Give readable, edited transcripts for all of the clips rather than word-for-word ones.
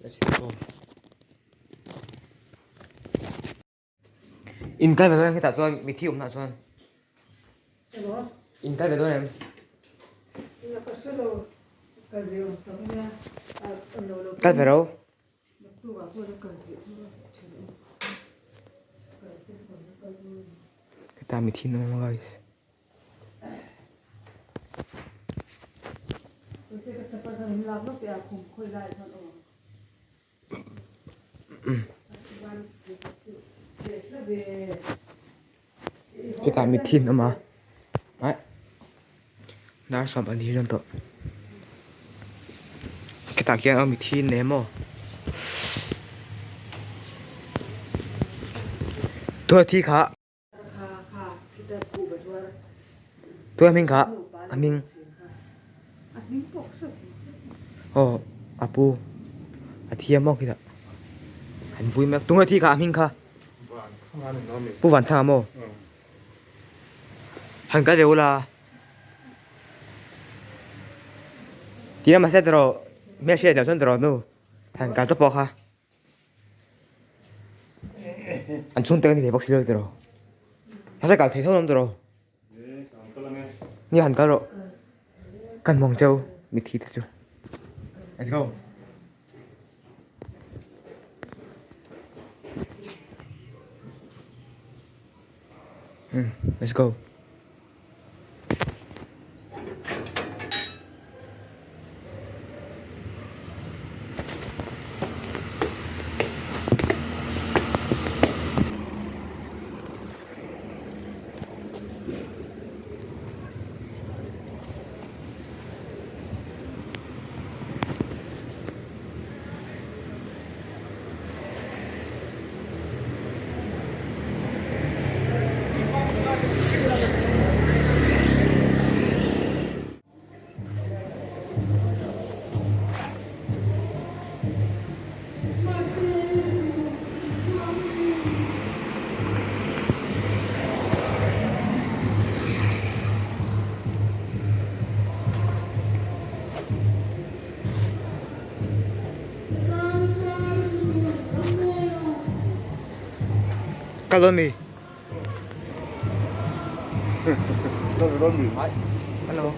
Let's go. In cái về thôi khi tạo cho mình thi cũng tạo cho in cái về thôi em cái về đâu cái ta mình thi nó guys cái ta mình thi nó mà đấy đã xong bạn đi rồi đó cái ta kia mình thi ném mà thôi thi khá tôi mình khá mình Pu thiêm mong kìa hẳn vui mẹ tung hơi thi khá mình khá Pu Vanlalthanga mô hẳn cái điều là tí mà sẽ rồi mẹ sẽ điều chân rồi nữa hẳn cái top bọc ha anh xuống tên thì phải bóc xíu rồi nó sẽ cảm thấy thông rồi như hẳn cái rồi cần mong châu bị thịt chưa let's go let's go Hello me. Hello.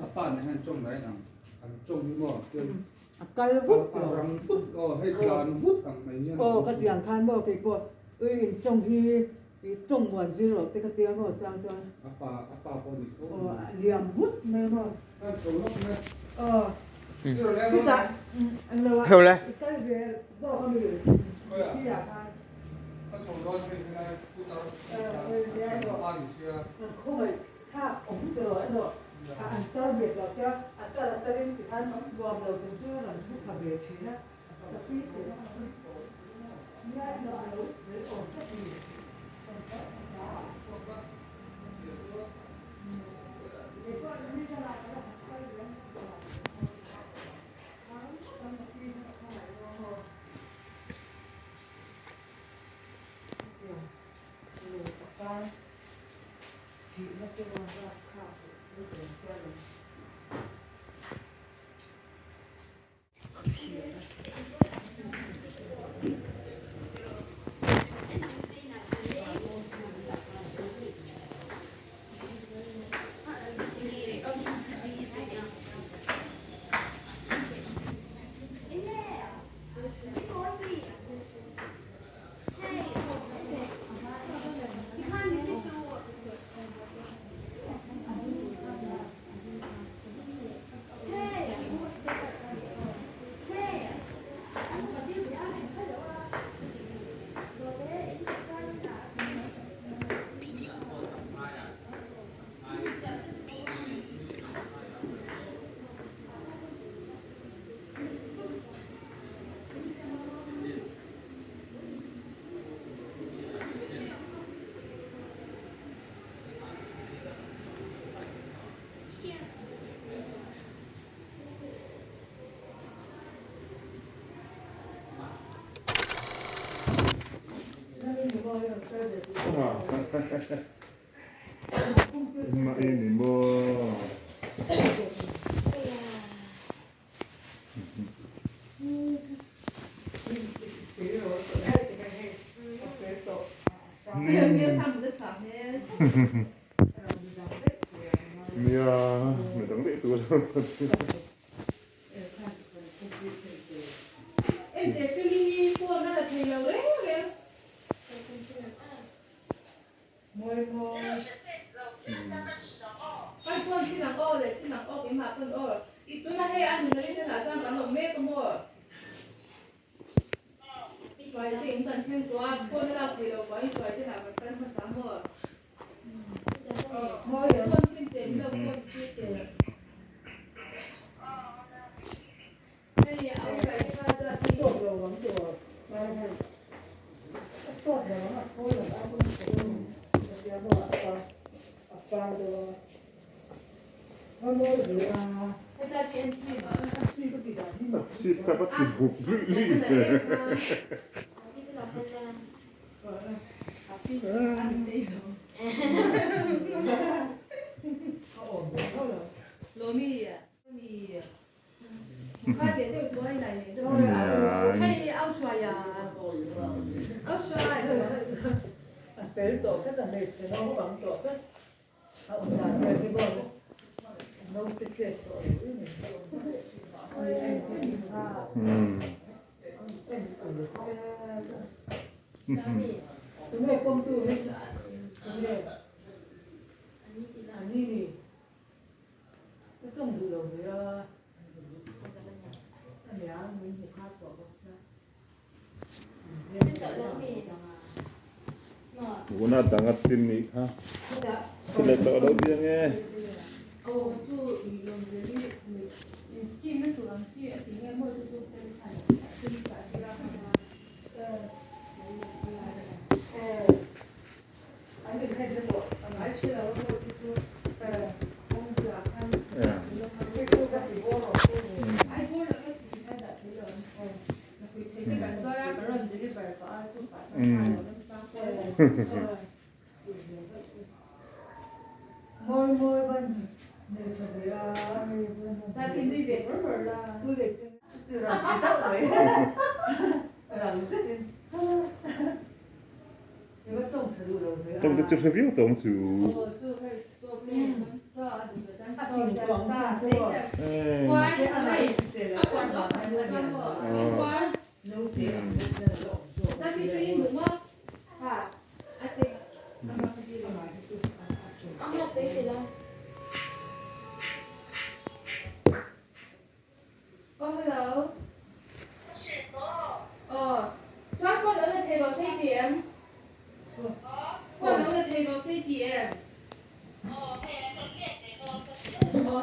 Apa ni han trong đấy thằng han trong đi mua cái cái vút răng vút hay đàn vút thằng này nhá cái tiếng khan cái trong khi trồng hoàn dư rồi cái tiếng của trang cho liềm vút nên mà cái tạ anh lâu Theo đây. cái gì do con bị chi à không phải tha ống từ rồi nữa anh ta biết là sẽ anh ta là lên thì anh gom đầu chúng chưa làm chút thằng về trí á tapi nghe nó nấu với ổn rất nhiều chị nó kêu ra khảo nó kêu ra Ma ini mo. Mia, mình đóng để tôi rồi. Em để Philly cô nó là thầy lâu đấy kìa. môi Anh con xin làm ô để xin làm ô cái mặt con ô. Ít tôi là hay ăn mình lên là sang bán đồng mê có mua. Xoài tiền cần thêmตัวคนเราไปเราไปxoàiจะหามันเป็นภาษาหมดคนสิ้นเต็มเราคนสิ้นเต็มให้เอาไปก็จะที่ ตัวเราหวังตัวมาให้ตัวเราอ่ะโอ้ยเอาไปเดี๋ยวบอกปลาตัวเขาโม่หรือว่า ให้ได้เป็นที่มา ที่ก็ติดที่ Siapa dapat dibukli? อันนี้เขาอ่อนเขาเหรอ โลมี่อ่ะมีค่าเดี๋ยวจะตัวให้ไหนเนี่ยจะให้เอาช่วยอ่ะเอาช่วย tế tổ rất là mệt thì nó bằng tổ rất ông già về cái bò nấu cái chết rồi ôi anh phải đi pha đúng rồi công tử đấy đúng rồi anh đi cái trồng từ đầu với anh bé mình phải khát quả bông Guna tangat tim ni ha. Sila to daw dia nge. Oh, tu ilong jadi skin itu orang cik tinggal mau tu kan ada tak kira anh đừng hay cho bộ ai sih lah orang itu orang tu akan cái cô ra thì vô rồi ai pun nak kasi kita tak kira nak pergi kan zara baron jadi berapa tu pak môi môi bên này phải ta tin đi về rồi là tôi để từ làm cái chậu đấy làm rất đi nhưng mà trồng thử rồi Trong cái chụp review tổng chủ. tu phải做面做那个咱做啥Eh. 关系很累啊管到很多项目关 nấu tiền但是对于你么啊，I think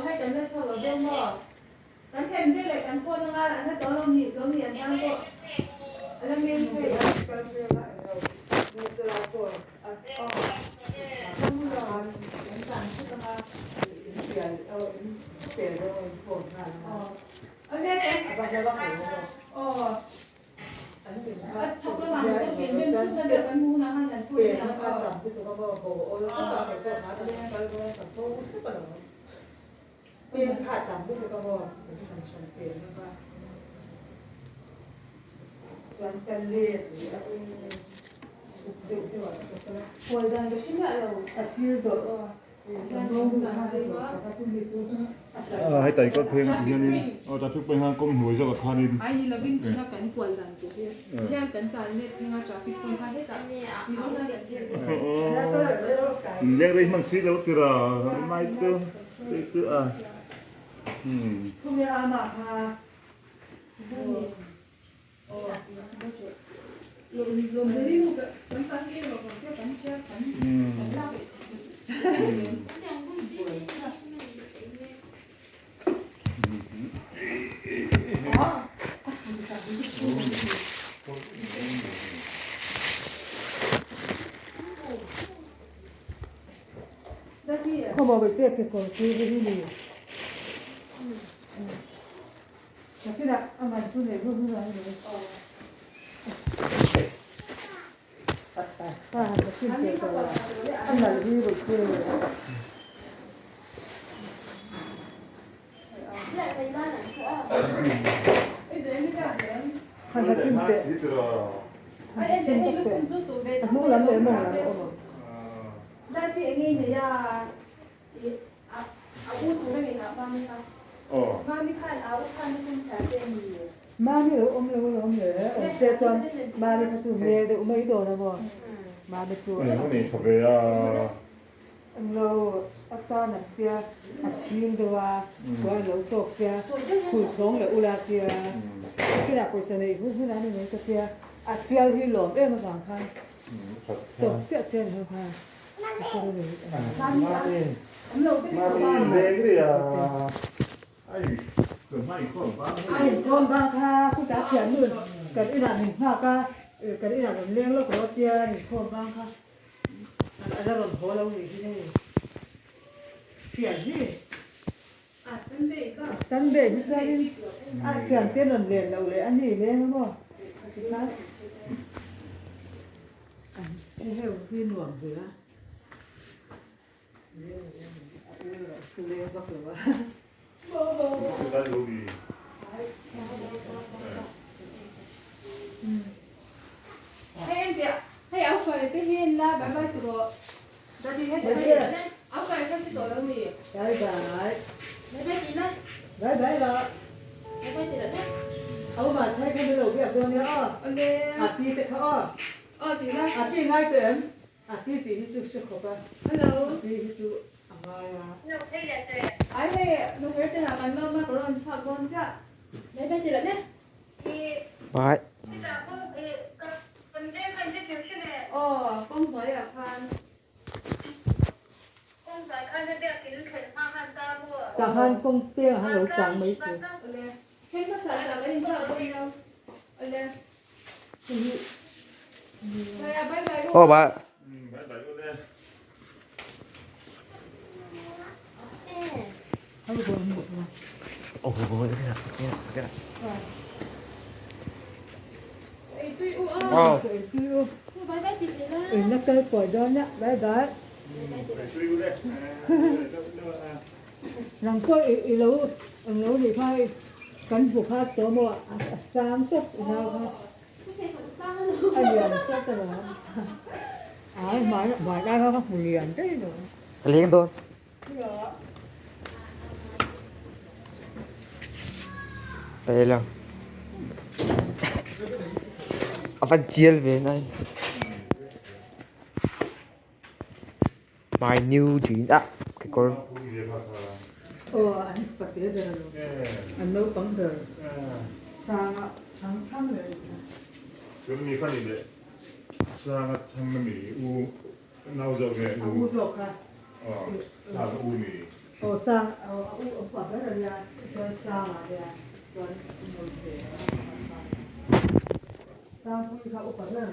ให้กันได้ชอบเรื่องว่ากันเห็นได้เลยกันคนงานถ้าเรามีเรามีอันนั้นก็อันนั้นมีใครกันเรื่องอะไรมีตัวคนอ๋อต้องรอสั่งที่จะมาเปลี่ยนเลยคนงานอ๋ออันนี้เองอ๋อช็อกโกแลตมันก็เปลี่ยนเป็นชุดเดียวกันมูนะฮะกันพูดอย่างนั้นก็ต่ำที่ตัวก็โบโอ้แล้วก็ต่ำก็หาตัวนี้ไปต่ำโตสุดไปเลยเปลี่ยนขาดต่ำที่ตัวก็เป็นชั้นเปลี่ยนนะคะชั้นเป็นเลือดหรืออะไรเดี๋ยวที่ว่าพอดันก็ชิ้นอะไรอาทิตย์สุดดันลงนะฮะที่ว่าสักทุ่มที่สุดให้ไต่ก็เพลงอีกนิดเอาจากทุกไปห้างก้มหัวจะกับคานินไอ้นี่เราวิ่งถึงถ้ากันกวนดันตัวเดียวแค่กันการเนี่ยเพียงอาจจะฟิตคนไทยให้กันมีต้องการอย่างเดียวเรียกได้มันสิแล้วที่เราไม่เจอคุณยายอามาพาลงจะรีบแบบมันตั้งเองเราก็แค่กันเชื่อกันเล่าไปเขาบอกไปเตี้ยเกี่ยวกับที่นี่แต่ที่ละอะไรทุเรศทุเรศเลยป้าจะขึ้นเกี่ยวกับอันไหนที่แบบเกี่ยวให้มาขึ้นเตะนู่นแล้วเลยมองแล้วโอ้ได้ที่ไอ้นี่เนี่ยอาวุธถูกได้ไหมครับบ้างไหมครับบ้างไม่ผ่านอาวุธผ่านที่คุณแผลเป็นอยู่มานี่เหรออมเลยอมเสียจวนมาเลยเขาจูเมย์เดี๋ยวไม่โดนนะบ่มาไปจูนี่ทำไมเราอัตราหนักเตียอาชีพเดียวว่าเราตกเตียขุนสงหรืออุลาเตียที่หลักกุศลอีกผู้นั้นนี่ก็เตียอาเตียที่หลอมมาสองครั้งตกเจ้าเหรอค่ะก็เลยมาดิเล่นดิไอ้ส่วนมากคนบ้างไอ้คนบ้าค่ะผู้จัดเขียนนู่นกันอีหลังหนึ่งภาคก็กันอีหลังเลี้ยงลูกของเตียคนบ้างค่ะอันนั้นเราพอเราอยู่ที่นี่เขียนที่ซันเดย์ที่ใช่เขียนเต้นเรียนเราเลยอันนี้เลยนะพ่อสิครับให้พี่หน่วงเหรอสุเรียก็คือว่าได้รู้ดีให้เดี๋ยวให้เอาช่วยไปเห็นละแบบตัวได้ที่ให้เอาช่วยก็ชิโตแล้วมีได้ไม่ดีนะได้ละไม่ดีแล้วเนี่ยเอามาให้เขาดูแบบตัวนี้โอเคอาทิตย์เขาจริงนะอาทิตย์ง่ายเต็มอาทิตย์ที่จุดสุดขอบฮัลโหลที่จุดอะไรไอ้เนี่ยหนูเห็นแต่หากันเริ่มมากร้อนชอบร้อนจ้ะไม่ดีแล้วเนี่ยไปอ๋อป้องหัวอยากทานจากฮันกงเตี้ยฮันหลงจังไม่สิเห็นภาษาจากอะไรบ้างเราอะไรโอ้บ้าเขาดูหมดเลยโอ้โหเนี่ยอ๋อนักเตะปล่อยด้านเนี่ยได้หลังก็อีรู้ดีพ่ายกันผูกผ้าตัวมัวสามตุ๊กนะครับไอ้เรียนเจ้าตลอดหมายได้เขาก็เรียนได้หนูเลี้ยงโดนไปแล้วapa jail về này my new dream cái con anh bật đèn rồi anh nấu bánh rồi sáng rồi 그럼 이 칸인데 사가 참놈이 우 나오죠 그 우석 사가 우미 o sang o pa da ya so sang ya so no te sangpuii ka o pa da